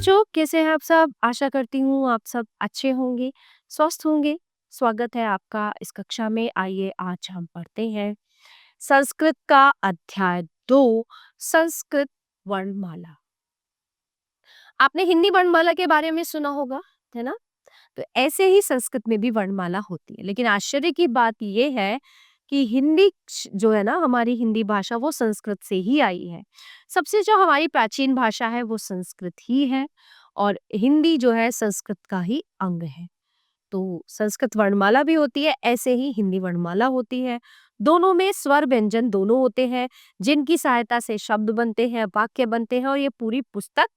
बच्चों, कैसे हैं आप सब? आशा करती हूँ आप सब अच्छे होंगे, स्वस्थ होंगे। स्वागत है आपका इस कक्षा में। आइए आज हम पढ़ते हैं संस्कृत का अध्याय 2, संस्कृत वर्णमाला। आपने हिंदी वर्णमाला के बारे में सुना होगा, है ना? तो ऐसे ही संस्कृत में भी वर्णमाला होती है, लेकिन आश्चर्य की बात ये है कि हिंदी जो है ना, हमारी हिंदी भाषा वो संस्कृत से ही आई है। सबसे जो हमारी प्राचीन भाषा है वो संस्कृत ही है और हिंदी जो है संस्कृत का ही अंग है। तो संस्कृत वर्णमाला भी होती है, ऐसे ही हिंदी वर्णमाला होती है। दोनों में स्वर व्यंजन दोनों होते हैं, जिनकी सहायता से शब्द बनते हैं, वाक्य बनते हैं और ये पूरी पुस्तक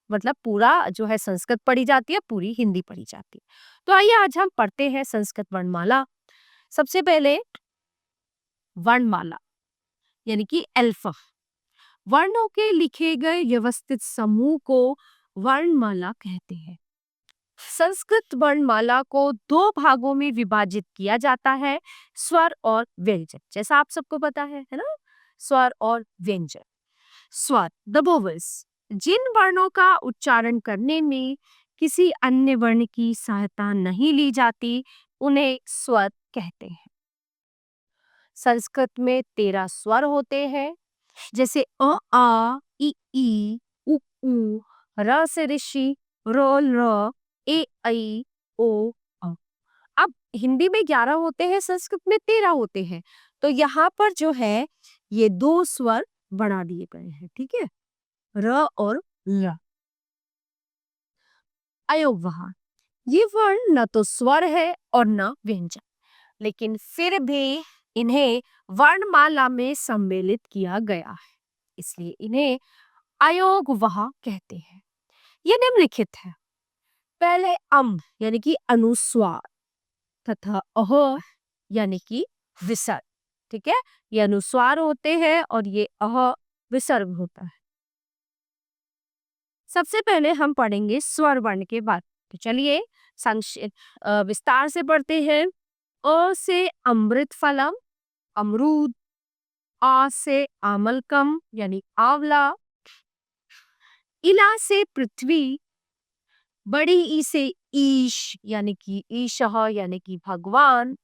मतलब पूरा जो है संस्कृत पढ़ी जाती है, पूरी हिंदी पढ़ी जाती है। तो आइए आज हम पढ़ते हैं संस्कृत वर्णमाला। सबसे पहले वर्णमाला यानी कि अल्फा। वर्णों के लिखे गए व्यवस्थित समूह को वर्णमाला कहते हैं। संस्कृत वर्णमाला को दो भागों में विभाजित किया जाता है, स्वर और व्यंजन। जैसा आप सबको पता है ना? स्वर और व्यंजन। स्वर द वोवेल्स, जिन वर्णों का उच्चारण करने में किसी अन्य वर्ण की सहायता नहीं ली जाती, उन्हें स्वर कहते हैं। संस्कृत में 13 स्वर होते हैं, जैसे अ आ ई उ ऊ, र से ऋषि, र ल, ए ऐ ओ औ। अब हिंदी में 11 होते हैं, संस्कृत में 13 होते हैं। तो यहाँ पर जो है ये दो स्वर बढ़ा दिए गए हैं, ठीक है, र और ल। अयोगवहा, ये वर्ण न तो स्वर है और न व्यंजन, लेकिन फिर भी इन्हें वर्णमाला में सम्मिलित किया गया है, इसलिए इन्हें अयोगवहा कहते हैं। ये निम्नलिखित है। पहले अम यानी कि अनुस्वार तथा अह यानी कि विसर्ग, ठीक है। ये अनुस्वार होते हैं और ये अह विसर्ग होता है। सबसे पहले हम पढ़ेंगे स्वर वर्ण के बाद। तो चलिए विस्तार से पढ़ते हैं। अ से अमृत फलम, अमरूद। आ से आमलकम यानी आंवला। इला से पृथ्वी। बड़ी ई से ईश यानी कि ईशः यानी कि भगवान।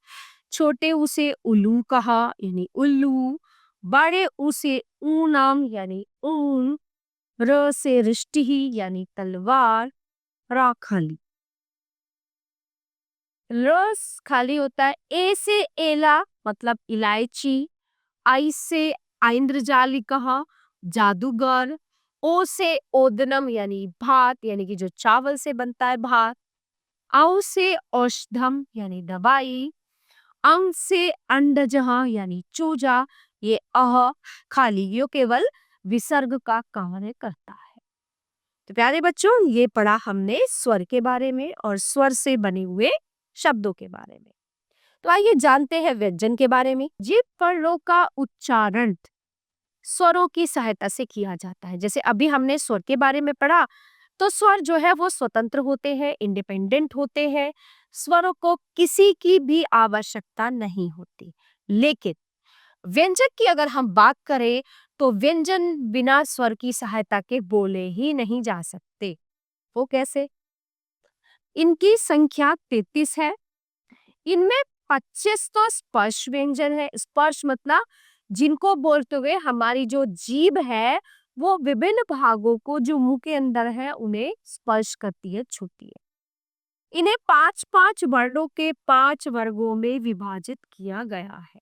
छोटे ऊ से उल्लू कहा यानी उल्लू। बड़े ऊ से ऊनम यानी ऊन। र से रिष्टि यानी तलवार। रा खाली, रस खाली होता है। ए से एला मतलब इलायची। आई से ऐन्द्रजालिकः जादूगर। ओ से ओदनम यानी भात यानी कि जो चावल से बनता है भात। औ से औषधम यानी दवाई। अंग से अंडजः यानी चूजा। ये अह खाली यो केवल विसर्ग का कार्य करता है। तो प्यारे बच्चों, ये पढ़ा हमने स्वर के बारे में और स्वर से बने हुए शब्दों के बारे में। तो आइए जानते हैं व्यंजन के बारे में। जिन वर्णों का उच्चारण स्वरों की सहायता से किया जाता है, जैसे अभी हमने स्वर के बारे में पढ़ा, तो स्वर जो है वो स्वतंत्र होते हैं, इंडिपेंडेंट होते हैं। स्वरों को किसी की भी आवश्यकता नहीं होती। लेकिन व्यंजन की अगर हम बात करें तो व्यंजन बिना स्वर की सहायता के बोले ही नहीं जा सकते। वो कैसे? इनकी संख्या 33 है। इनमें 25 तो स्पर्श व्यंजन है। स्पर्श मतलब जिनको बोलते हुए हमारी जो जीभ है वो विभिन्न भागों को जो मुंह के अंदर है उन्हें स्पर्श करती है, छूती है। इन्हें 5-5 वर्णों के 5 वर्गों में विभाजित किया गया है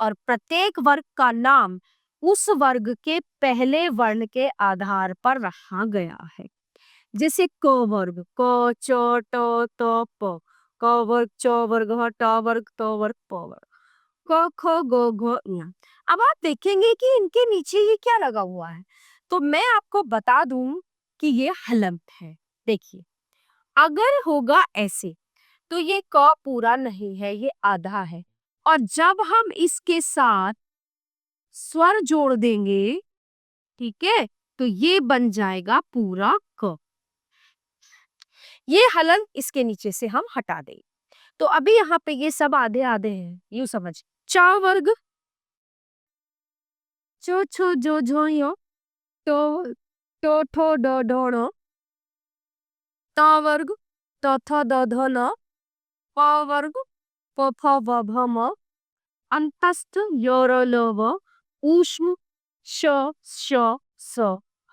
और प्रत्येक वर्ग का नाम उस वर्ग के पहले वर्ण के आधार पर रखा गया है। जैसे क वर्ग क च ट त प, क वर्ग च वर्ग ह, ट वर्ग त वर्ग प वर्ग, क ख ग घ ञ। अब आप देखेंगे कि इनके नीचे ये क्या लगा हुआ है, तो मैं आपको बता दूं कि ये हलंत है। देखिए, अगर होगा ऐसे तो ये क पूरा नहीं है, ये आधा है, और जब हम इसके साथ स्वर जोड़ देंगे, ठीक है, तो ये बन जाएगा पूरा क। ये हलन इसके नीचे से हम हटा दें। तो अभी यहाँ पे ये सब आधे आधे हैं, यूं समझ। च वर्ग चो छो जो झो यो, तो टो ठो डो ढोण, त वर्ग त थ द ध न, प वर्ग प फ ब भ म, अंतस्थ य र ल व, ऊष्म श श स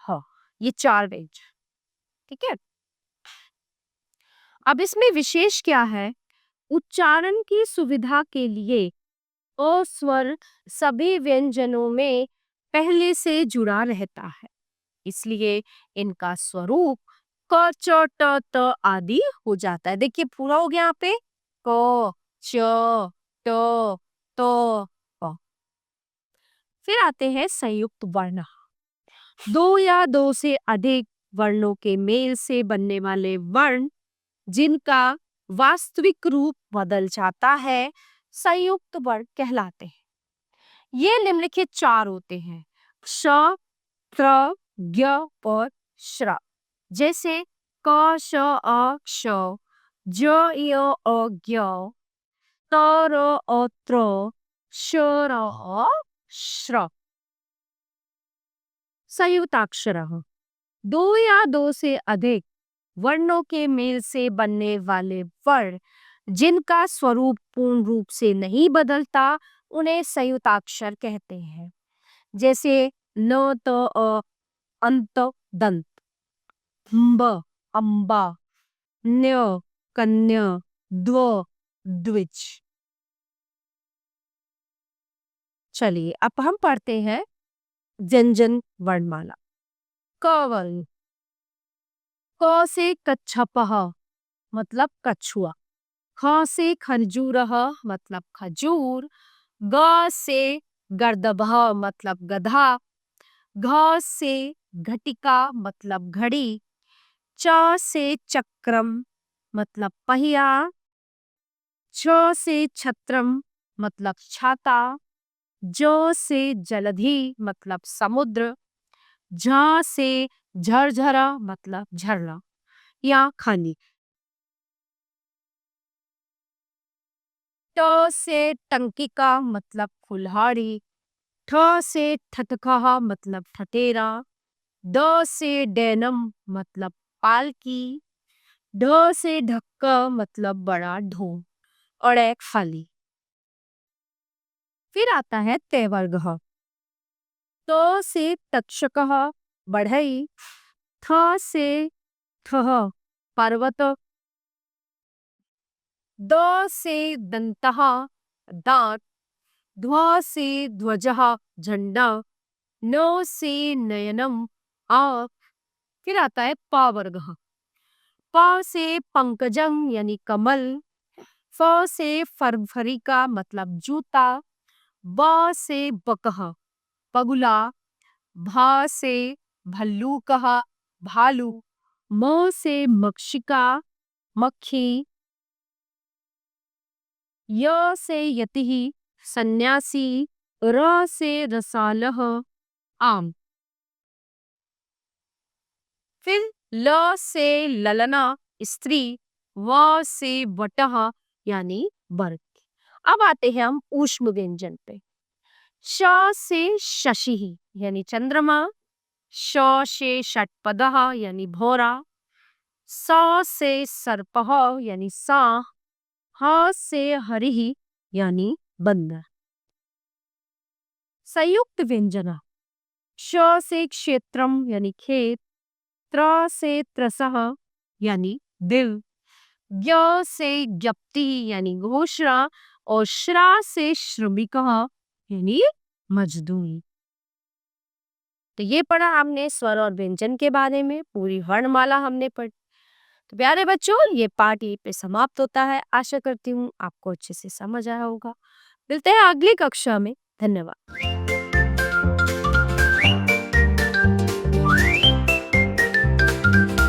ह। ये 4 व्यंजन। ठीक है। अब इसमें विशेष क्या है? उच्चारण की सुविधा के लिए अ स्वर सभी व्यंजनों में पहले से जुड़ा रहता है, इसलिए इनका स्वरूप क च ट त आदि हो जाता है। देखिए पूरा हो गया यहाँ पे क च ट त प। फिर आते हैं संयुक्त वर्ण। दो या दो से अधिक वर्णों के मेल से बनने वाले वर्ण जिनका वास्तविक रूप बदल जाता है संयुक्त वर्ण कहलाते हैं। ये निम्नलिखित 4 होते हैं श, त्र, ज्ञ और श्र। जैसे क श अ क्ष, ज य अ ज्ञ, त र अ त्र, श र अ श्र। संयुक्ताक्षर। दो या दो से अधिक वर्णों के मेल से बनने वाले वर्ण जिनका स्वरूप पूर्ण रूप से नहीं बदलता उन्हें संयुक्ताक्षर कहते हैं। जैसे न त अ अंत दंत, ब अम्बा, न्य कन्या, द्व द्विज। चलिए अब हम पढ़ते हैं व्यंजन वर्णमाला। क वर्ण। क से कच्छपः मतलब कछुआ, ख से खरजूरः मतलब खजूर, ग से गर्दभः मतलब गधा, घ से घटिका मतलब घड़ी, च से चक्रम मतलब पहिया, छ से छत्रम मतलब छाता, ज से जलधि मतलब समुद्र, झ से झरझरा मतलब झरना या खानी, ट से टंकिका मतलब कुल्हाड़ी, ठ से ठठकहा मतलब ठठेरा, ड से डैनम मतलब पालकी, ढ से ढक्का मतलब बड़ा ढोल और एक खाली। फिर आता है ते वर्ग। त से तक्षकः बढ़ई, थ से थह पर्वत, द से दंतः दांत, ध्व से ध्वजः झंडा, न से नयनम आँख। फिर आता है प वर्ग। प से पंकजम यानी कमल, फ से फरफरी का मतलब जूता, ब से बकह बगुला, भ से भल्लूकः भालू, म से मक्षिका मक्खी, य से यतिः सन्यासी, र से रसालह आम। फिर ल से ललना स्त्री, व से वटह यानी वर्ग। अब आते हैं हम ऊष्म व्यंजन पे। श से शशि यानी चंद्रमा, श से षटपदः यानी भौरा, स से सर्पः यानी सांप, ह से हरिः यानी बंदर। संयुक्त व्यंजना। श से क्षेत्रम यानी खेत, त्र से त्रसः यानी दिल, ज्ञ से ज्ञप्ति यानी घोषणा और श्रा से श्रमिकः यानी मजदूर। तो ये पढ़ा हमने स्वर और व्यंजन के बारे में, पूरी वर्णमाला हमने पढ़ी। तो प्यारे बच्चों ये पाठ यहीं पे समाप्त होता है। आशा करती हूँ आपको अच्छे से समझ आया होगा। मिलते हैं अगली कक्षा में। धन्यवाद।